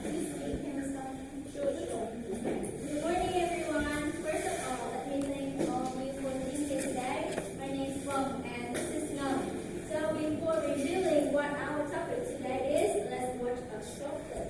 Good morning, everyone. First of all, let me thank all of you for being here today. My name is Feng, and this is Ngam. So before revealing what our topic today is, let's watch a short clip.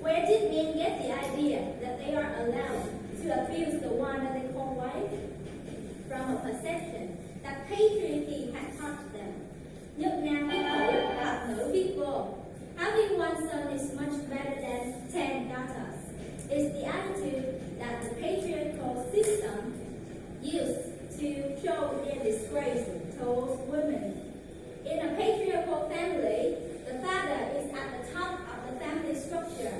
Where did men get the idea that they are allowed to abuse the one that they call wife? From a perception that patriarchy had taught them. Nước Nam biết khổ, học nữ biết vô. Having one son is much better than 10 daughters. It's the attitude that the patriarchal system used to show their disgrace towards women. In a patriarchal family, the father is at the top of the family structure.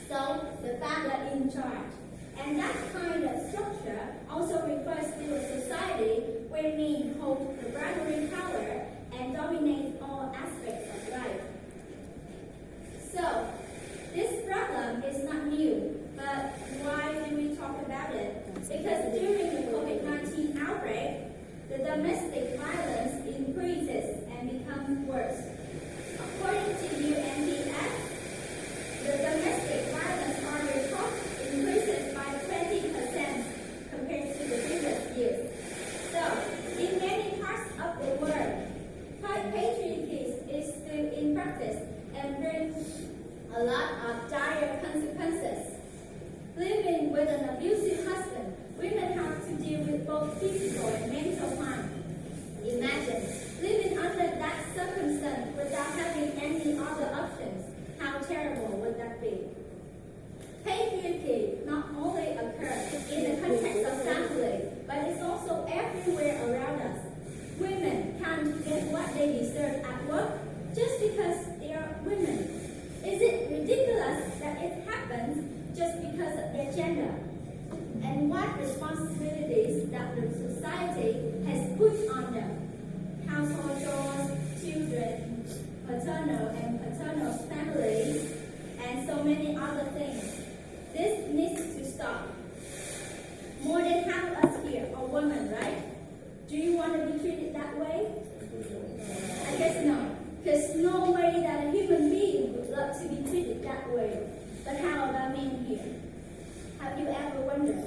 So, the father in charge. And that kind of structure also refers to a society where men hold the primary power and dominate all aspects of life. So, this problem is not new, but why do we talk about it? Because during the COVID-19 outbreak, the domestic violence increases and becomes worse. According to UNDF, the domestic violence report increases by 20% compared to the previous years. So, in many parts of the world, patriarchy is still in practice and brings a lot of dire consequences. Living with an abusive husband, women have to deal with both physical and mental harm. Imagine living under that circumstance without having any other options. How terrible would that be? Patriarchy not only occurs in the context of family, but it's also everywhere around us. Women can't get what they deserve at work just because they are women. Is it ridiculous that it happens just because of their gender? And what responsibilities that the society has put on them? Household chores, children, paternal and paternal families, and so many other things. This needs to stop. More than half of us here are women, right? Do you want to be treated that way? I guess no. Because no way that a human being would love to be treated that way. But how about men here? Have you ever wondered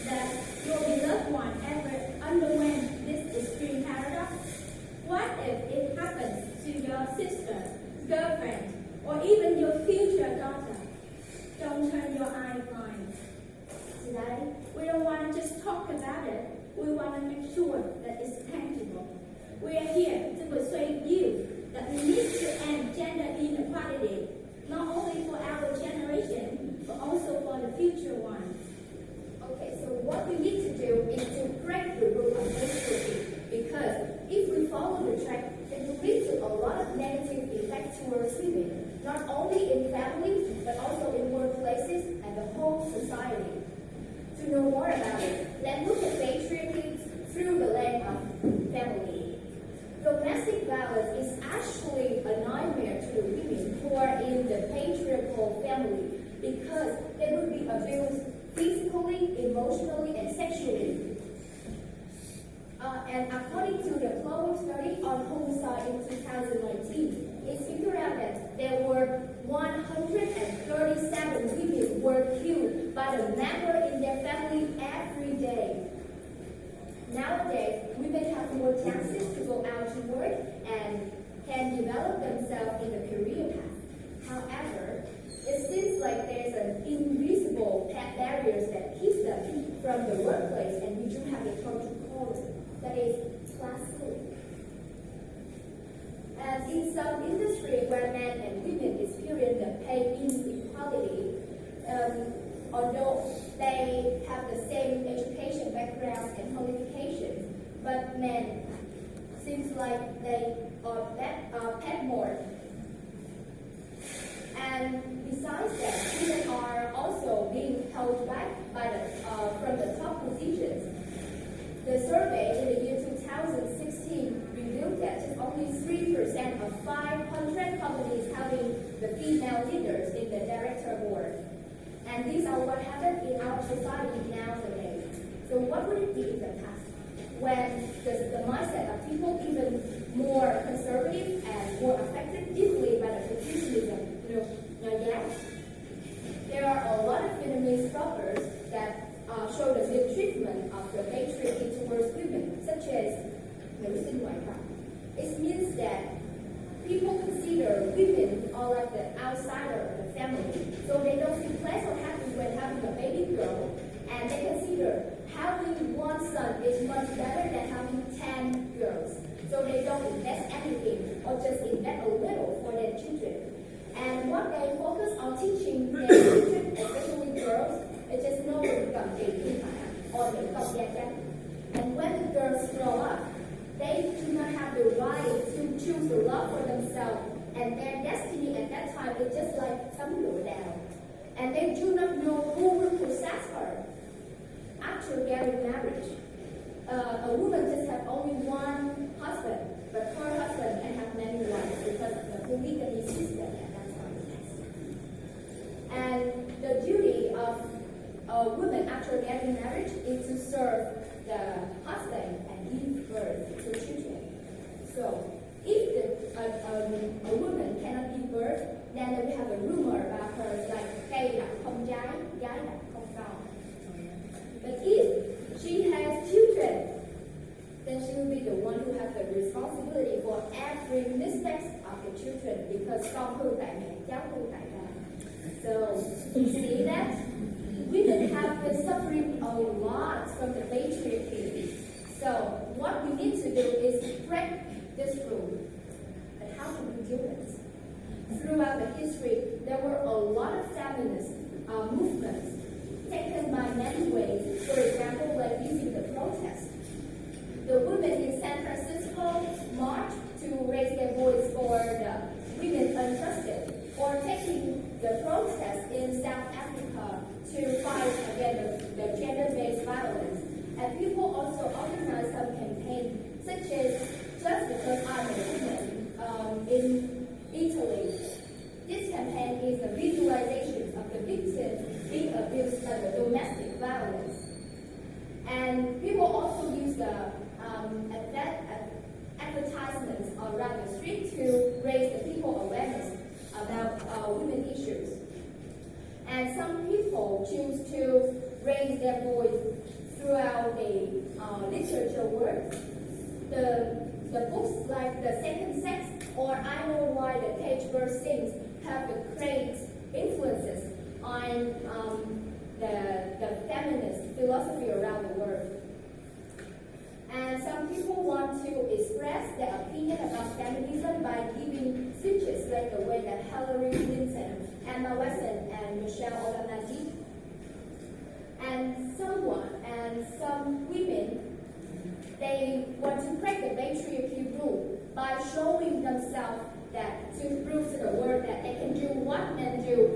that your beloved one ever underwent this extreme paradox? What if it happens to your sister, girlfriend, or even your future daughter? Don't turn your eye blind. Today, we don't want to just talk about it. We want to make sure that it's tangible. We are here to persuade you that we need to end gender inequality, not only for our generation, but also for the future ones. Okay, so what we need to do is to break the rule of patriarchy, because if we follow the track, it will lead to a lot of negative effects towards women, not only in families, but also in workplaces and the whole society. To know more about it, let's look at patriarchy through the lens of family. Domestic violence is actually a nightmare to the women who are in the patriarchal family, because they would be abused physically, emotionally, and sexually. And according to the global study on homicide in 2019, it's figured out that there were 137 women were killed by the member in their family every day. Nowadays, nowadays, women have more chances to go out to work and can develop themselves in the career path. However, it seems like there's an invisible barriers that keeps them from the workplace, and we do have a term to call it, that is class ceiling. And in some industries where men and women experience the pay inequality, although they have the same education background and qualifications, but men seems like they are paid more. And besides that, women are also being held back by from the top positions. The survey in the year 2016 revealed that just only 3% of 500 companies having the female leaders in the director board. And these are what happened in our society nowadays. So what would it be in the past? When the mindset of people even more conservative and more affected deeply by the patriarchism. Yes, there are a lot of Vietnamese scholars that show the mistreatment of the patriarchy towards women, such as it means that people consider women are like the outsider of the family, so they don't feel pleasant or happy when having a baby girl, and they consider having one son is much better than having 10 girls. So they don't invest anything or just invest a little for their children. And what they focus on teaching their children, especially girls, is just know to become a or become young. And when the girls grow up, they do not have the right to choose the love for themselves, and their destiny at that time is just like tumble down. And they do not know who will possess her. After getting married, a woman just have only one husband, but her husband can have many wives because of the polygamy system at that time. And the duty of a woman after getting married is to serve the husband and give birth to children. So if a woman cannot give birth, then we have a rumor about her like cây đặt không trái, gái đặt không con. But if she has children, then she will be the one who has the responsibility for every mistake of the children, because con hư tại mẹ, cháu hư tại cha. So you see that women have been suffering a lot from the patriarchy. So what we need to do is break this rule. But how do we do it? Throughout the history, there were a lot of feminist movements taken by many ways. For example, like using the protest. The women in San Francisco marched to raise their voice for the women untrusted, or taking the protest in South Africa to fight against the gender-based violence. And people also organized some campaigns, such as Just Because I'm a Woman in Italy. This campaign is a visualization of the victims being abused by the domestic violence. And people also use the advertisements around the street to raise the people awareness about women issues. And some people choose to raise their voice throughout the literature works. The books like The Second Sex or I Know Why the Cage Bird Sings have the great influences on the feminist philosophy around the world. And some people want to express their opinion about feminism by giving speeches like the way that Hillary Clinton, Emma Watson, and Michelle Obama did. And some women, they want to break the patriarchy rule by showing themselves that to prove to the world that they can do what men do,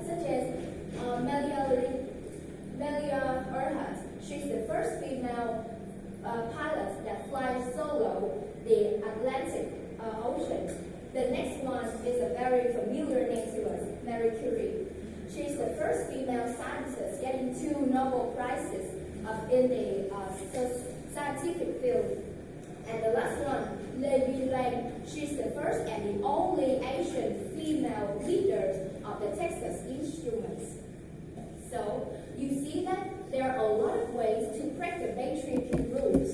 such as Amelia Earhart. She's the first female pilot that flies solo the Atlantic Ocean. The next one is a very familiar name to us, Marie Curie. She's the first female scientist getting 2 Nobel Prizes in the scientific field. And the last one, Lei Lang, she's the first and the only Asian female leader of the Texas Instruments. So you see that there are a lot of ways to break the patriarchy rules.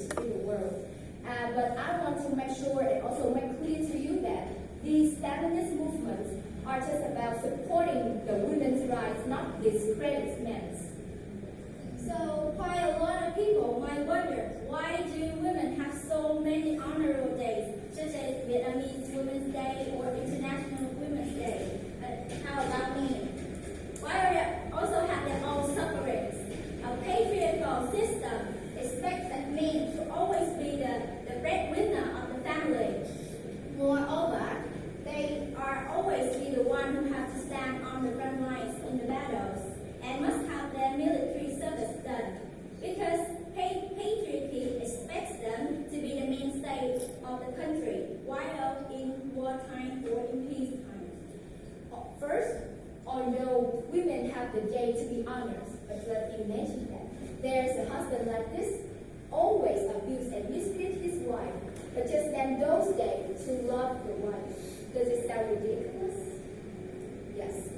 have the day to be honored. But let's imagine that there's a husband like this, always abuse and mistreat his wife, but just spend those days to love the wife. Does it sound ridiculous? Yes.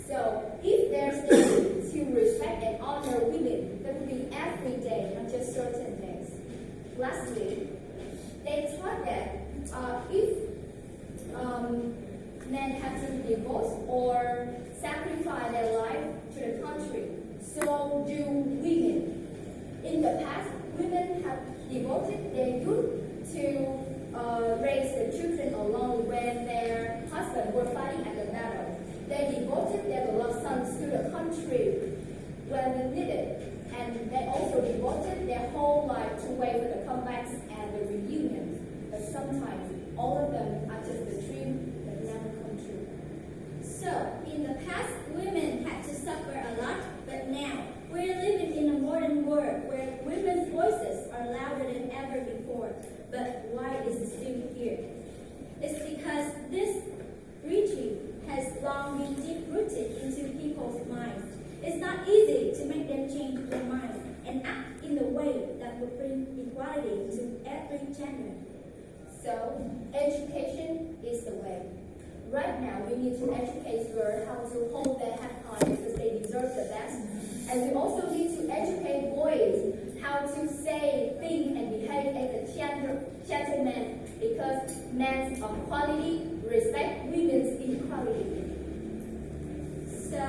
So if there's a to respect and honor women, that would be every day, not just certain days. Lastly, they taught that if men have to divorce or sacrifice their life to the country, so do women. In the past, women have devoted their youth to raise the children alone when their husbands were fighting at the battle. They devoted their beloved sons to the country when needed, and they also devoted their whole life to wait for the comebacks and the reunions. But sometimes all of them are just a dream that never come true. So, in the past, women had to suffer a lot, but now we're living in a modern world where women's voices are louder than ever before. But why is it still here? It's because this preaching has long been deep-rooted into people's minds. It's not easy to make them change their minds and act in a way that would bring equality to every gender. So, education is the way. Right now, we need to educate girls how to hold their head high because they deserve the best. And we also need to educate boys how to say, think, and behave as a gentleman because men's equality respect women's equality. So,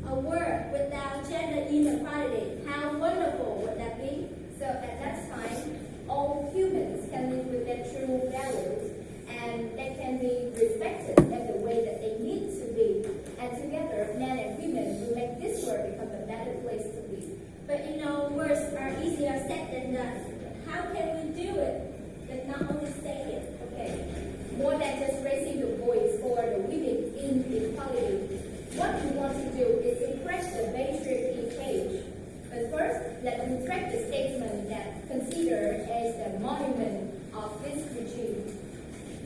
a world without gender inequality, how wonderful would that be? So at that time, all humans can live with their true values and they can be respected in the way that they need to be. And together, men and women will make this world become a better place to live. But words are easier said than done. How can we do it? But not only say it. Okay, more than just raising the voice for the women in equality. What we want to do is impress the mainstream page. But first, let me track the statement that considered as the monument of this regime.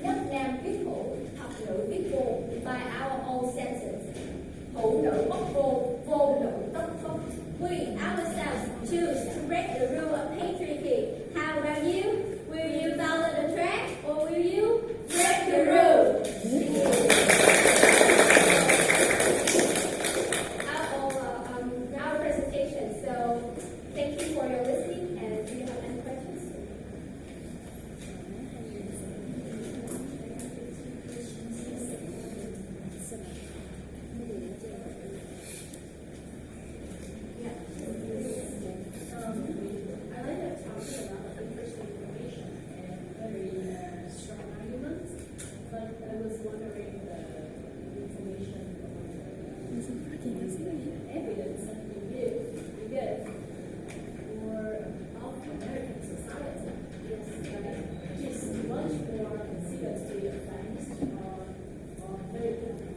Nước Nam viết khổ, học nữ viết vô, by our own sentence. Hữu nữ bất vô, vô nữ tất phúc. We ourselves choose to break the rule of patriarchy. How about you? Will you follow the track or will you break the rule? Our presentation. So thank you for your listening. And do you have any questions? I like that talking about the first information and very strong arguments, but I was wondering the information the evidence that you give for American society is much more considered to be advanced or very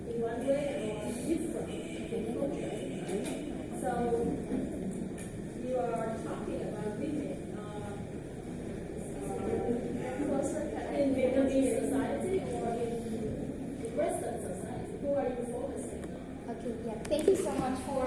in one way or different in culture. So you are talking about women in Vietnamese society or in Western society. Who are you focusing on? Okay, yeah. Thank you so much for